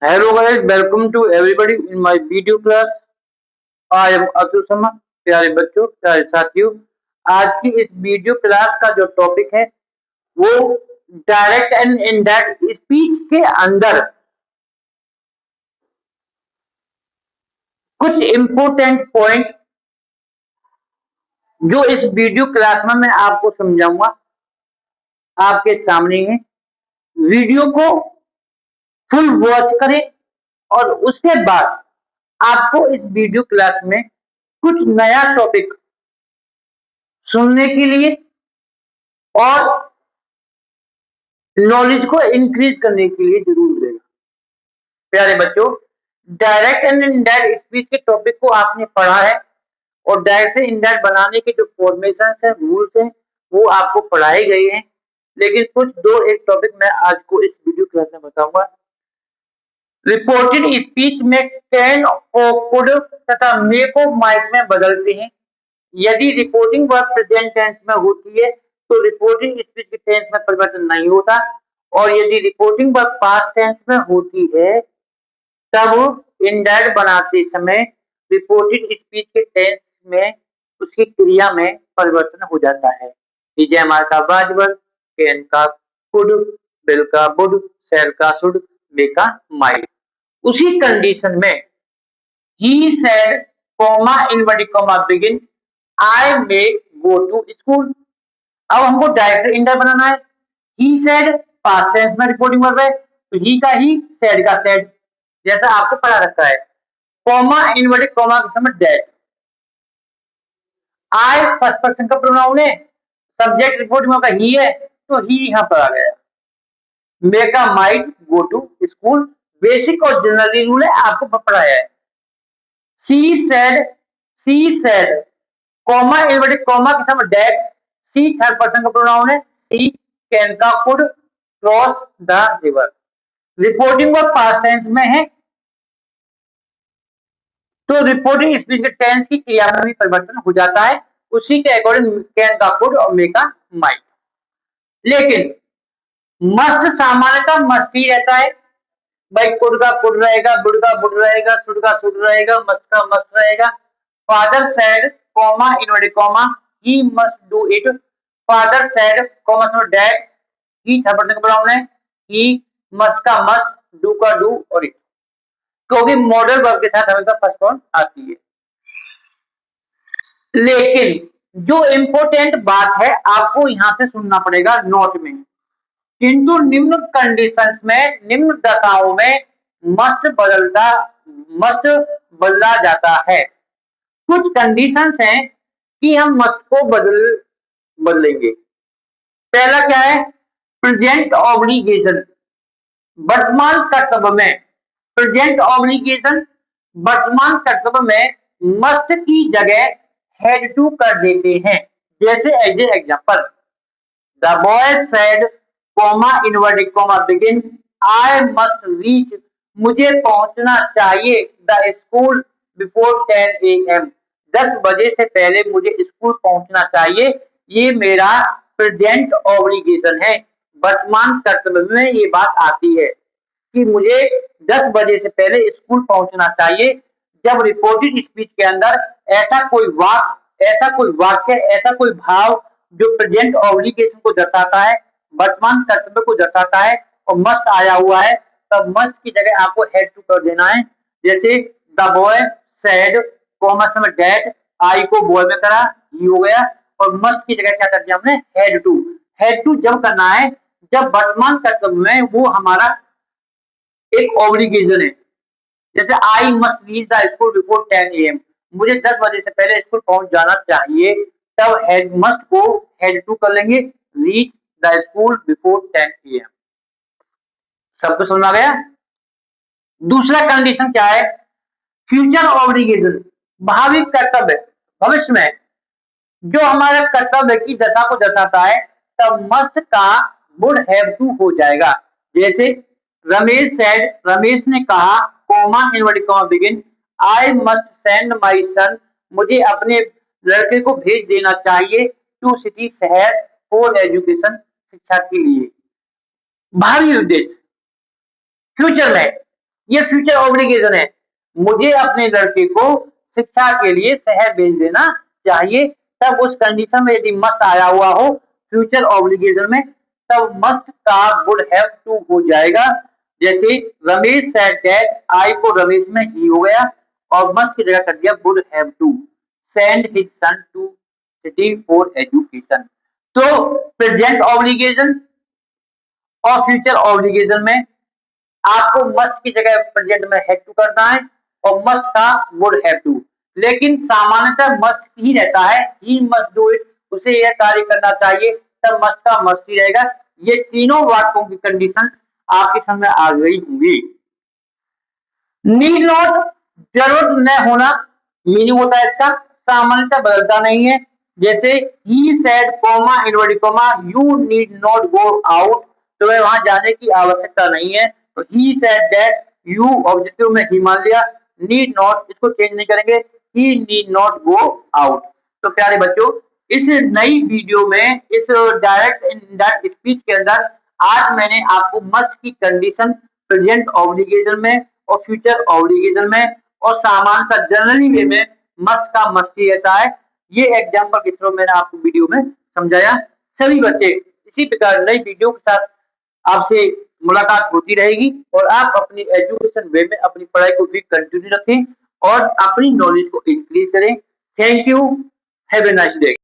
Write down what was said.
Hello guys, welcome to everybody in my video class. I am Atul Sharma. प्यारे बच्चों, प्यारे साथियों, आज की इस वीडियो क्लास का जो टॉपिक है वो डायरेक्ट एंड इनडायरेक्ट स्पीच के अंदर कुछ इम्पोर्टेंट पॉइंट जो इस वीडियो क्लास में मैं आपको समझाऊंगा आपके सामने है। वीडियो को फुल वॉच करें और उसके बाद आपको इस वीडियो क्लास में कुछ नया टॉपिक सुनने के लिए और नॉलेज को इंक्रीज करने के लिए जरूर मिलेगा। प्यारे बच्चों, डायरेक्ट एंड इनडायरेक्ट स्पीच के टॉपिक को आपने पढ़ा है और डायरेक्ट से इनडायरेक्ट बनाने के जो फॉर्मेशन है, रूल्स हैं, वो आपको पढ़ाए गए हैं। लेकिन कुछ दो एक टॉपिक मैं आज को इस वीडियो क्लास में बताऊंगा। रिपोर्टेड स्पीच में कैन और कुड तथा मे को माइक में बदलते हैं। यदि रिपोर्टिंग वर्ब प्रेजेंट टेंस में होती है तो रिपोर्टिंग स्पीच के टेंस में परिवर्तन नहीं होता, और यदि रिपोर्टिंग वर्ब पास्ट टेंस में होती है तब इनडायरेक्ट बनाते समय रिपोर्टेड स्पीच के टेंस में उसकी क्रिया में परिवर्तन हो जाता है। जयमाल का वाज वर्ब, कैन का कुड, बिल का वुड, शेर का शुड, मे का माइट। उसी कंडीशन में ही said comma inverted comma begin I may go to school. अब हमको डायरेक्ट से इंडर बनाना है। ही सेड पास्ट टेंस में रिपोर्टिंग वर्ब है तो ही का ही, सेड का सेड, जैसा आपको पढ़ा रखा है। कॉमा इनवर्टेड कॉमा के समय डेट। आई फर्स्ट पर्सन का प्रोनाउन है, सब्जेक्ट रिपोर्टिंग वर्ब का ही है तो ही यहां पर आ गया। मे का might go to school, basic और जनरली रूल है, आपको पढ़ाया है। She said comma inverted comma के समय डेट। सी थर्ड पर्सन का प्रोनाउन है। सी कैन का could cross the river. Reporting verb past tense में है तो रिपोर्टिंग स्पीच के टेंस की क्रिया में भी परिवर्तन हो जाता है, उसी के अकॉर्डिंग कैन का कुड और मे का माइट। लेकिन मस्ट सामान्यतः मस्ट ही रहता है। भाई कुड का कुड रहेगा, बुड का बुड रहेगा, सुड का सुड रहेगा, मस्ट का मस्ट रहेगा। Father said comma inverted comma he must do it. Father said comma dad, he third person का प्रोनाउन है, ही मस्ट का मस्ट, डू का डू और इट, क्योंकि मॉडल वर्ब के साथ हमेशा फर्स्ट फॉर्म आती है। लेकिन जो इंपॉर्टेंट बात है आपको यहां से सुनना पड़ेगा नोट में, किंतु निम्न कंडीशंस में, निम्न दशाओं में मस्ट बदला जाता है। कुछ कंडीशंस हैं कि हम मस्ट को बदलेंगे। पहला क्या है? प्रेजेंट ऑब्लिगेशन, वर्तमान कर्तव्य में। प्रेजेंट ऑब्लिगेशन, वर्तमान कर्तव्य में मस्ट की जगह हैड टू कर देते हैं। जैसे as a example, the boy said comma inverted comma begin I must reach, मुझे पहुंचना चाहिए, द स्कूल बिफोर 10 AM, 10 बजे से पहले मुझे स्कूल पहुंचना चाहिए। ये मेरा प्रेजेंट ऑब्लिगेशन है। वर्तमान कर्तव्य में ये बात आती है कि मुझे 10 बजे से पहले स्कूल पहुंचना चाहिए। जब रिपोर्टेड स्पीच के अंदर ऐसा कोई वाक्य, ऐसा कोई भाव जो प्रेजेंट ऑब्लिगेशन को दर्शाता है, वर्तमान कर्तव्य को दर्शाता है और मस्ट आया हुआ है, तब मस्ट की जगह आपको हैड टू कर देना है। जैसे द बॉय सेड कॉमर्स में डेट, आई को बॉय में करा, ही हो गया, और मस्ट की जगह क्या कर दिया हमने? Had to. हैड टू जब करना है जब वर्तमान कर्तव्य में वो हमारा एक ऑब्लिगेशन है। जैसे आई must reach the school before 10 AM, मुझे 10 बजे से पहले स्कूल पहुंच जाना चाहिए, तब हैड मस्ट को हैड टू कर लेंगे, reach the school before 10 AM। सबको समझ आ गया? दूसरा कंडीशन क्या है? फ्यूचर ऑब्लिगेशन, भावी कर्तव्य, भविष्य में जो हमारे कर्तव्य की दशा को दर्शाता है, तब मस्ट का वुड हैव टू हो जाएगा। जैसे रमेश सेड, रमेश ने कहा, comma inverted comma begin I must send my son, मुझे अपने लड़के को भेज देना चाहिए, टू सिटी, शहर, फॉर एजुकेशन, शिक्षा के लिए। भावी उद्देश्य, फ्यूचर में ये फ्यूचर ऑब्लिगेशन है। मुझे अपने लड़के को शिक्षा के लिए शहर भेज देना चाहिए, तब उस कंडीशन में यदि मस्ट आया हुआ हो फ्यूचर ऑब्लिगेशन में, तब मस्ट का वुड हैव टू हो जाएगा। जैसे रमेश सेड दैट, आई को रमेश में ही हो गया और मस्ट की जगह कर दिया would have to send his son to city for education. तो प्रेजेंट ऑब्लिगेशन और फ्यूचर ऑब्लिगेशन में आपको मस्ट की जगह प्रेजेंट में हैव टू करना है और मस्ट का वुड हैव टू। लेकिन सामान्यतः मस्ट ही रहता है, ही मस्ट डू इट, उसे यह कार्य करना चाहिए, तब मस्ट का मस्ट ही रहेगा। ये तीनों वाक्यों की कंडीशन आपके समझ आ गई होंगी। नीड नॉट, जरूरत न होना, मीनिंग होता है इसका सामान्यतः बदलता नहीं है। जैसे he said comma inverted comma you need not go out, तुम्हें वहां जाने की आवश्यकता नहीं है। तो he said that, you objective में ही मान लिया, नीड नॉट इसको चेंज नहीं करेंगे, ही नीड नॉट गो आउट। तो प्यारे बच्चों, इस नई वीडियो में इस डायरेक्ट इनडायरेक्ट स्पीच के अंदर आज मैंने आपको मस्ट की कंडीशन प्रेजेंट ऑब्लिगेशन में और फ्यूचर ऑब्लिगेशन में और सामान्यतः जनरली वे में मस्ट का मस्ट ही रहता है, ये एग्जाम्पल के थ्रू मैंने आपको वीडियो में समझाया। सभी बच्चे इसी प्रकार नई वीडियो के साथ आपसे मुलाकात होती रहेगी और आप अपनी एजुकेशन वे में अपनी पढ़ाई को भी कंटिन्यू रखें और अपनी नॉलेज को इंक्रीज करें। Thank you, have a nice day.